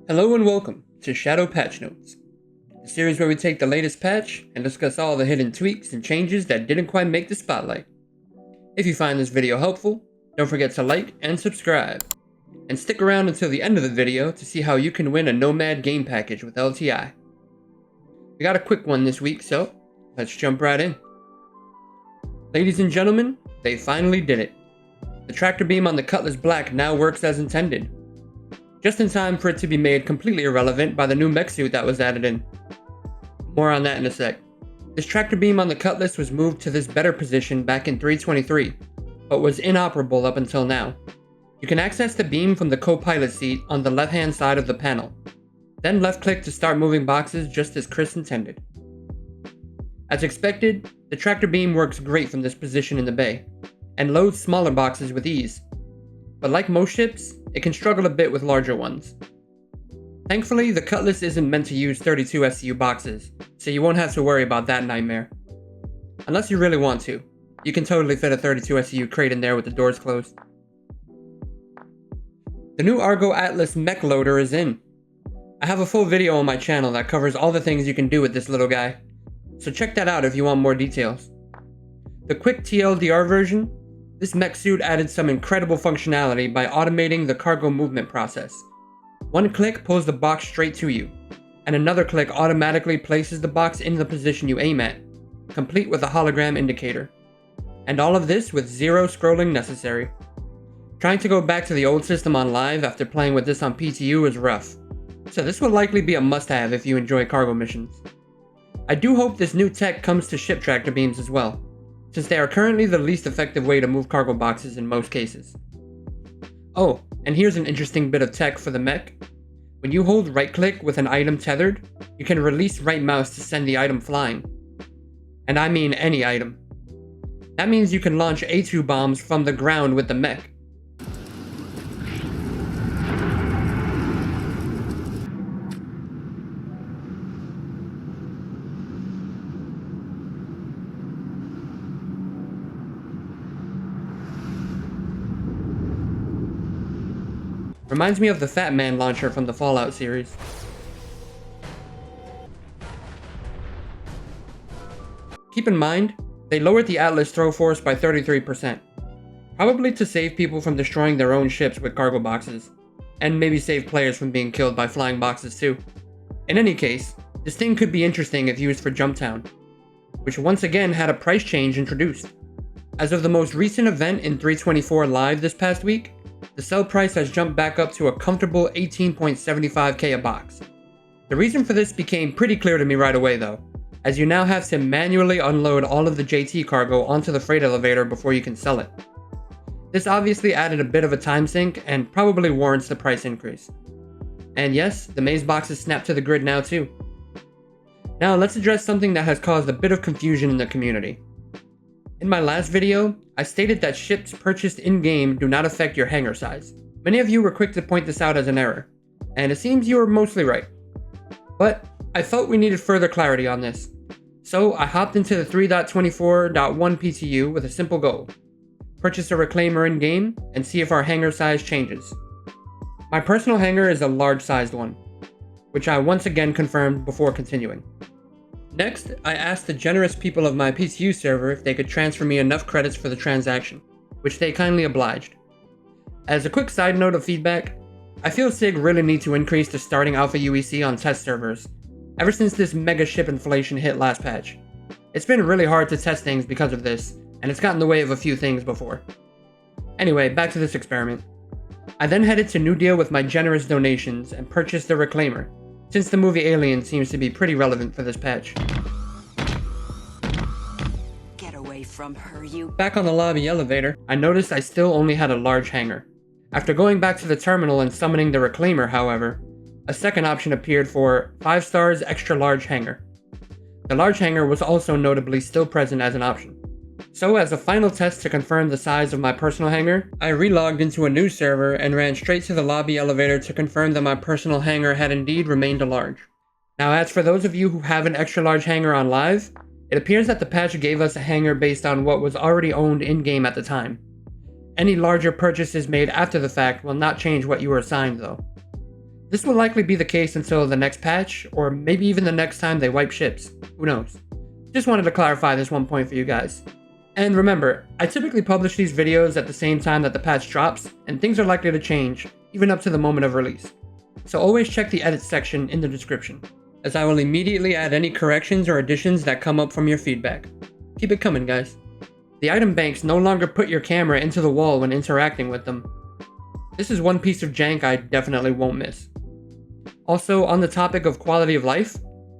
Hello and welcome to Shadow Patch Notes, the series where we take the latest patch and discuss all the hidden tweaks and changes that didn't quite make the spotlight. If you find this video helpful, don't forget to like and subscribe, and stick around until the end of the video to see how you can win a Nomad game package with LTI. We got a quick one this week, so let's jump right in. Ladies and gentlemen, they finally did it. The tractor beam on the Cutlass Black now works as intended. Just in time for it to be made completely irrelevant by the new mech suit that was added in. More on that in a sec. This tractor beam on the Cutlass was moved to this better position back in 3.23, but was inoperable up until now. You can access the beam from the co-pilot seat on the left-hand side of the panel. Then left-click to start moving boxes just as Chris intended. As expected, the tractor beam works great from this position in the bay, and loads smaller boxes with ease. But like most ships, it can struggle a bit with larger ones. Thankfully, the Cutlass isn't meant to use 32 SCU boxes, so you won't have to worry about that nightmare. Unless you really want to. You can totally fit a 32 SCU crate in there with the doors closed. The new ATLS Mech loader is in. I have a full video on my channel that covers all the things you can do with this little guy, so check that out if you want more details. The quick TLDR version, this mech suit added some incredible functionality by automating the cargo movement process. One click pulls the box straight to you, and another click automatically places the box in the position you aim at, complete with a hologram indicator. And all of this with zero scrolling necessary. Trying to go back to the old system on live after playing with this on PTU is rough, so this will likely be a must-have if you enjoy cargo missions. I do hope this new tech comes to ship tractor beams as well, since they are currently the least effective way to move cargo boxes in most cases. Oh, and here's an interesting bit of tech for the mech. When you hold right-click with an item tethered, you can release right mouse to send the item flying. And I mean any item. That means you can launch A2 bombs from the ground with the mech. Reminds me of the Fat Man launcher from the Fallout series. Keep in mind, they lowered the Atlas throw force by 33%, probably to save people from destroying their own ships with cargo boxes, and maybe save players from being killed by flying boxes too. In any case, this thing could be interesting if used for Jumptown, which once again had a price change introduced. As of the most recent event in 3.24 live this past week, the sell price has jumped back up to a comfortable 18.75k a box. The reason for this became pretty clear to me right away though, as you now have to manually unload all of the JT cargo onto the freight elevator before you can sell it. This obviously added a bit of a time sink and probably warrants the price increase. And yes, the maze boxes snap to the grid now too. Now let's address something that has caused a bit of confusion in the community. In my last video, I stated that ships purchased in-game do not affect your hangar size. Many of you were quick to point this out as an error, and it seems you were mostly right. But I felt we needed further clarity on this, so I hopped into the 3.24.1 PTU with a simple goal: purchase a reclaimer in-game and see if our hangar size changes. My personal hangar is a large-sized one, which I once again confirmed before continuing. Next, I asked the generous people of my PTU server if they could transfer me enough credits for the transaction, which they kindly obliged. As a quick side note of feedback, I feel SIG really need to increase the starting alpha UEC on test servers, ever since this mega ship inflation hit last patch. It's been really hard to test things because of this, and it's gotten in the way of a few things before. Anyway, back to this experiment. I then headed to New Deal with my generous donations and purchased the reclaimer, since the movie Alien seems to be pretty relevant for this patch. Get away from her, you. Back on the lobby elevator, I noticed I still only had a large hangar. After going back to the terminal and summoning the reclaimer, however, a second option appeared for 5 stars extra large hangar. The large hangar was also notably still present as an option. So as a final test to confirm the size of my personal hangar, I relogged into a new server and ran straight to the lobby elevator to confirm that my personal hangar had indeed remained a large. Now as for those of you who have an extra large hangar on live, it appears that the patch gave us a hangar based on what was already owned in-game at the time. Any larger purchases made after the fact will not change what you were assigned though. This will likely be the case until the next patch, or maybe even the next time they wipe ships. Who knows? Just wanted to clarify this one point for you guys. And remember, I typically publish these videos at the same time that the patch drops, and things are likely to change, even up to the moment of release. So always check the edit section in the description, as I will immediately add any corrections or additions that come up from your feedback. Keep it coming, guys. The item banks no longer put your camera into the wall when interacting with them. This is one piece of jank I definitely won't miss. Also, on the topic of quality of life,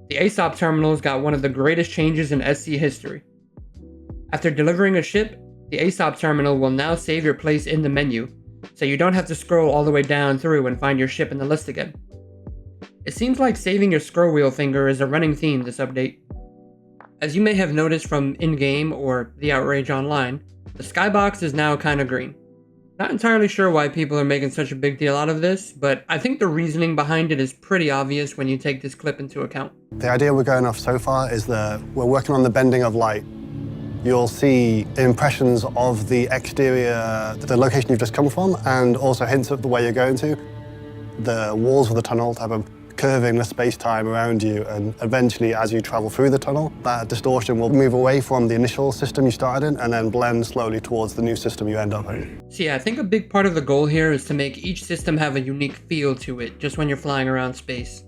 the ASOP terminals got one of the greatest changes in SC history. After delivering a ship, the ASOP terminal will now save your place in the menu, so you don't have to scroll all the way down through and find your ship in the list again. It seems like saving your scroll wheel finger is a running theme this update. As you may have noticed from in-game or the outrage online, the skybox is now kinda green. Not entirely sure why people are making such a big deal out of this, but I think the reasoning behind it is pretty obvious when you take this clip into account. The idea we're going off so far is that we're working on the bending of light. You'll see impressions of the exterior, the location you've just come from, and also hints of the way you're going to. The walls of the tunnel have a curving the space-time around you, and eventually, as you travel through the tunnel, that distortion will move away from the initial system you started in and then blend slowly towards the new system you end up in. So yeah, I think a big part of the goal here is to make each system have a unique feel to it just when you're flying around space,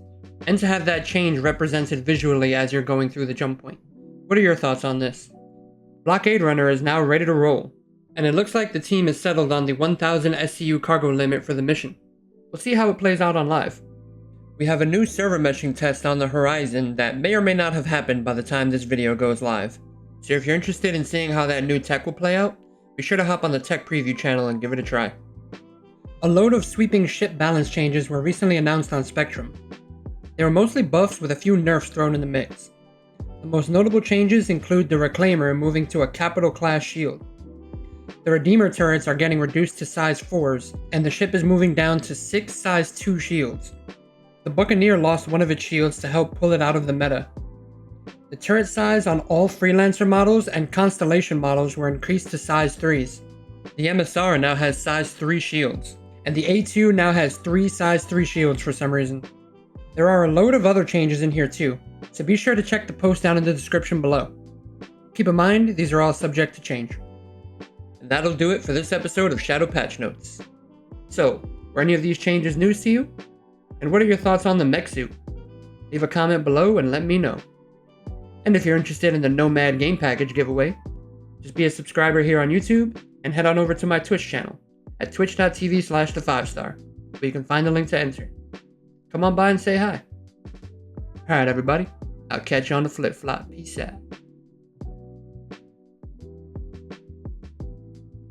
and to have that change represented visually as you're going through the jump point. What are your thoughts on this? Blockaid Runner is now ready to roll, and it looks like the team has settled on the 1000 SCU cargo limit for the mission. We'll see how it plays out on live. We have a new server meshing test on the horizon that may or may not have happened by the time this video goes live. So if you're interested in seeing how that new tech will play out, be sure to hop on the tech preview channel and give it a try. A load of sweeping ship balance changes were recently announced on Spectrum. They were mostly buffs with a few nerfs thrown in the mix. The most notable changes include the Reclaimer moving to a capital class shield. The Redeemer turrets are getting reduced to size 4s, and the ship is moving down to 6 size 2 shields. The Buccaneer lost one of its shields to help pull it out of the meta. The turret size on all Freelancer models and Constellation models were increased to size 3s. The MSR now has size 3 shields, and the A2 now has 3 size 3 shields for some reason. There are a load of other changes in here too, so be sure to check the post down in the description below. Keep in mind, these are all subject to change. And that'll do it for this episode of Shadow Patch Notes. So, were any of these changes news to you? And what are your thoughts on the mech suit? Leave a comment below and let me know. And if you're interested in the Nomad game package giveaway, just be a subscriber here on YouTube and head on over to my Twitch channel at twitch.tv/the5star, where you can find the link to enter. Come on by and say hi. Alright everybody, I'll catch you on the flip flop. Peace out.